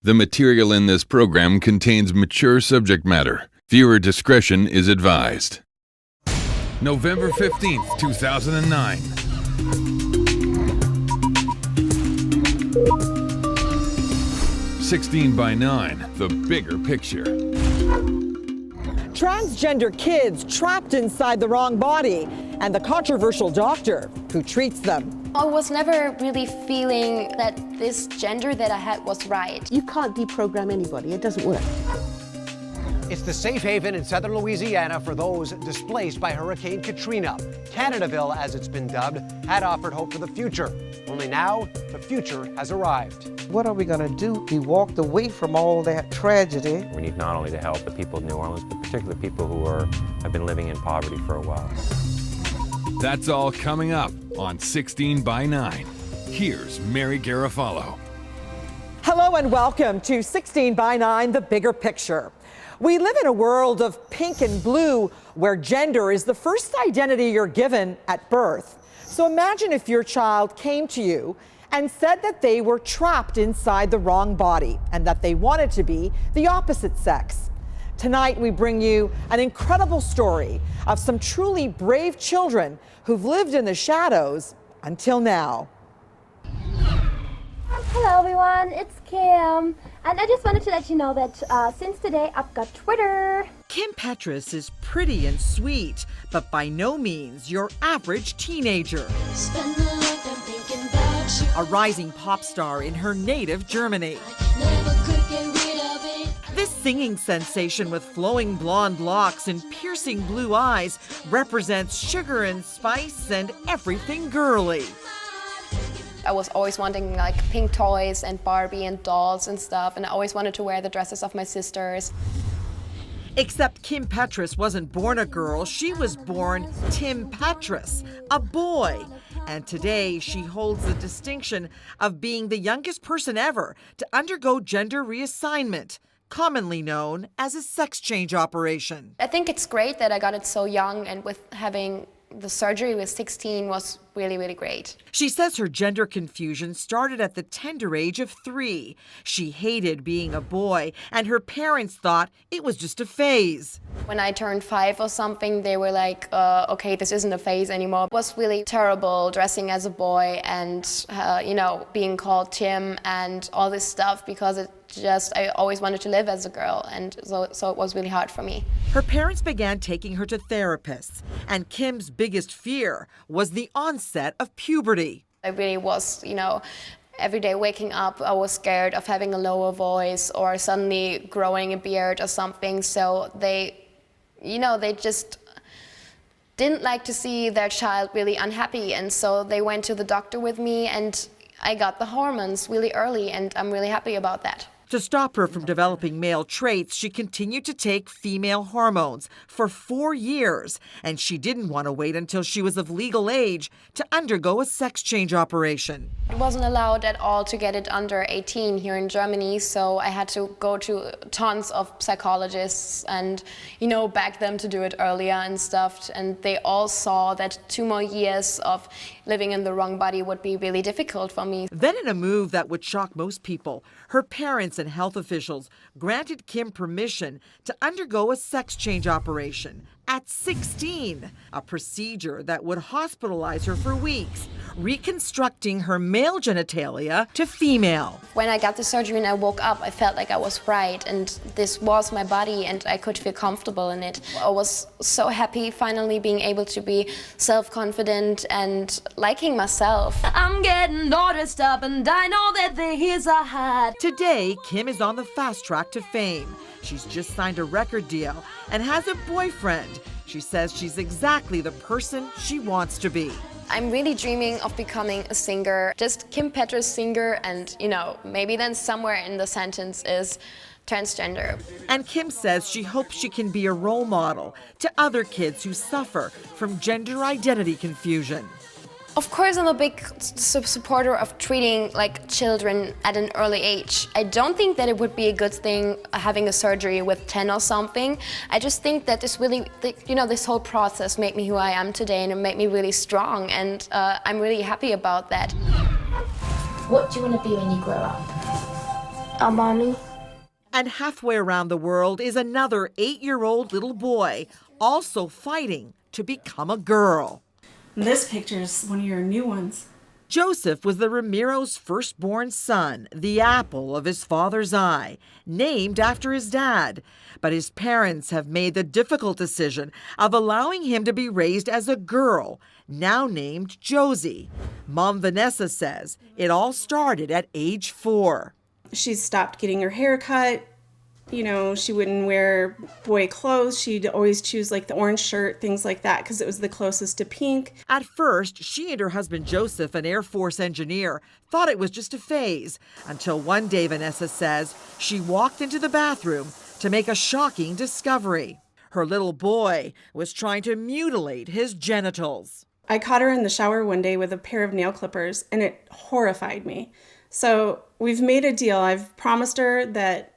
The material in this program contains mature subject matter. Viewer discretion is advised. November 15th, 2009. "16 by 9, the bigger picture." Transgender kids trapped inside the wrong body, and the controversial doctor who treats them. I was never really feeling that this gender that I had was right. You can't deprogram anybody, it doesn't work. It's the safe haven in southern Louisiana for those displaced by Hurricane Katrina. Canadaville, as it's been dubbed, had offered hope for the future. Only now, the future has arrived. What are we going to do? We walked away from all that tragedy. We need not only to help the people of New Orleans, but particularly people who have been living in poverty for a while. That's all coming up on 16 by 9. Here's Mary Garofalo. Hello and welcome to 16 by 9, the bigger picture. We live in a world of pink and blue where gender is the first identity you're given at birth. So imagine if your child came to you and said that they were trapped inside the wrong body and that they wanted to be the opposite sex. Tonight, we bring you an incredible story of some truly brave children who've lived in the shadows until now. Hello everyone, it's Kim, and I just wanted to let you know that since today I've got Twitter. Kim Petras is pretty and sweet, but by no means your average teenager. A rising pop star in her native Germany. This singing sensation with flowing blonde locks and piercing blue eyes represents sugar and spice and everything girly. I was always wanting like pink toys and Barbie and dolls and stuff, and I always wanted to wear the dresses of my sisters. Except Kim Petras wasn't born a girl, she was born Tim Petras, a boy. And today she holds the distinction of being the youngest person ever to undergo gender reassignment, commonly known as a sex change operation. I think it's great that I got it so young, and with having the surgery with 16 was really, really great. She says her gender confusion started at the tender age of 3. She hated being a boy, and her parents thought it was just a phase. When I turned 5 or something, they were like, okay, this isn't a phase anymore. It was really terrible dressing as a boy and, being called Tim and all this stuff, because I always wanted to live as a girl, and so it was really hard for me. Her parents began taking her to therapists, and Kim's biggest fear was the onset of puberty. I really was, every day waking up, I was scared of having a lower voice or suddenly growing a beard or something. So they just didn't like to see their child really unhappy. And so they went to the doctor with me, and I got the hormones really early, and I'm really happy about that. To stop her from developing male traits, she continued to take female hormones for 4 years, and she didn't want to wait until she was of legal age to undergo a sex change operation. It wasn't allowed at all to get it under 18 here in Germany, so I had to go to tons of psychologists and, beg them to do it earlier and stuff, and they all saw that 2 more years of living in the wrong body would be really difficult for me. Then, in a move that would shock most people, her parents and health officials granted Kim permission to undergo a sex change operation at 16, a procedure that would hospitalize her for weeks, reconstructing her male genitalia to female. When I got the surgery and I woke up, I felt like I was right, and this was my body, and I could feel comfortable in it. I was so happy finally being able to be self-confident and liking myself. I'm getting all dressed up, and I know that there is a hide. Today, Kim is on the fast track to fame. She's just signed a record deal and has a boyfriend. She says she's exactly the person she wants to be. I'm really dreaming of becoming a singer, just Kim Petras singer, and maybe then somewhere in the sentence is transgender. And Kim says she hopes she can be a role model to other kids who suffer from gender identity confusion. Of course, I'm a big supporter of treating children at an early age. I don't think that it would be a good thing having a surgery with 10 or something. I just think that this whole process made me who I am today, and it made me really strong, and I'm really happy about that. What do you want to be when you grow up? a mommy. And halfway around the world is another 8-year-old little boy, also fighting to become a girl. This picture is one of your new ones. Joseph was the Ramiro's firstborn son, the apple of his father's eye, named after his dad. But his parents have made the difficult decision of allowing him to be raised as a girl, now named Josie. Mom Vanessa says it all started at age 4. She stopped getting her hair cut. You know, she wouldn't wear boy clothes. She'd always choose like the orange shirt, things like that, because it was the closest to pink. At first, she and her husband Joseph, an Air Force engineer, thought it was just a phase, until one day, Vanessa says, she walked into the bathroom to make a shocking discovery. Her little boy was trying to mutilate his genitals. I caught her in the shower one day with a pair of nail clippers, and it horrified me. So we've made a deal. I've promised her that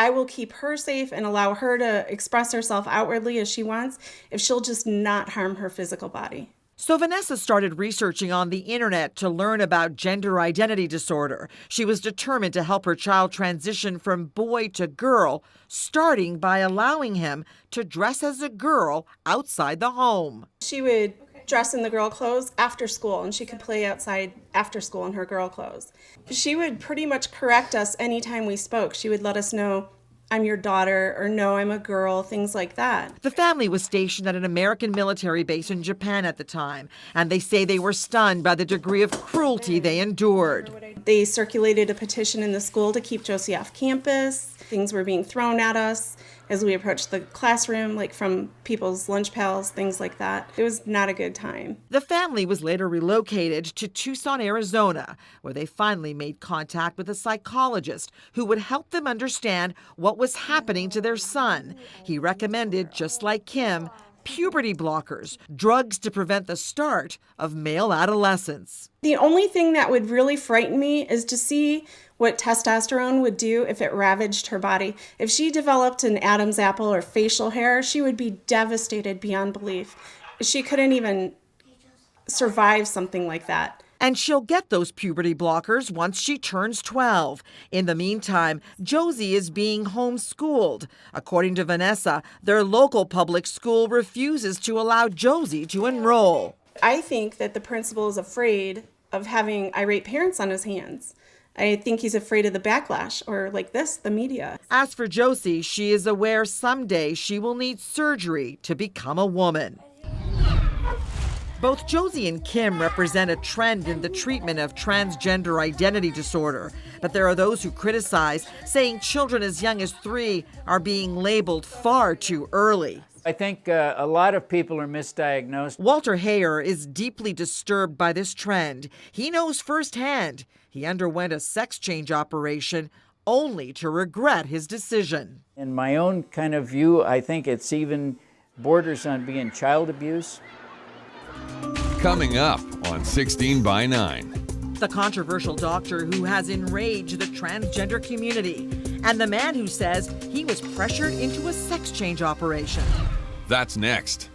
I will keep her safe and allow her to express herself outwardly as she wants if she'll just not harm her physical body. So Vanessa started researching on the internet to learn about gender identity disorder. She was determined to help her child transition from boy to girl, starting by allowing him to dress as a girl outside the home. She would dress in the girl clothes after school, and she could play outside after school in her girl clothes. She would pretty much correct us anytime we spoke. She would let us know, I'm your daughter, or no, I'm a girl, things like that. The family was stationed at an American military base in Japan at the time, and they say they were stunned by the degree of cruelty they endured. They circulated a petition in the school to keep Josie off campus. Things were being thrown at us as we approached the classroom, like from people's lunch pails, things like that. It was not a good time. The family was later relocated to Tucson, Arizona, where they finally made contact with a psychologist who would help them understand what was happening to their son. He recommended, just like Kim, puberty blockers, drugs to prevent the start of male adolescence. The only thing that would really frighten me is to see what testosterone would do if it ravaged her body. If she developed an Adam's apple or facial hair, she would be devastated beyond belief. She couldn't even survive something like that. And she'll get those puberty blockers once she turns 12. In the meantime, Josie is being homeschooled. According to Vanessa, their local public school refuses to allow Josie to enroll. I think that the principal is afraid of having irate parents on his hands. I think he's afraid of the backlash, or like this, the media. As for Josie, she is aware someday she will need surgery to become a woman. Both Josie and Kim represent a trend in the treatment of transgender identity disorder. But there are those who criticize, saying children as young as 3 are being labeled far too early. I think a lot of people are misdiagnosed. Walter Hayer is deeply disturbed by this trend. He knows firsthand he underwent a sex change operation only to regret his decision. In my own kind of view, I think it's even borders on being child abuse. Coming up on 16 by 9. The controversial doctor who has enraged the transgender community, and the man who says he was pressured into a sex change operation. That's next.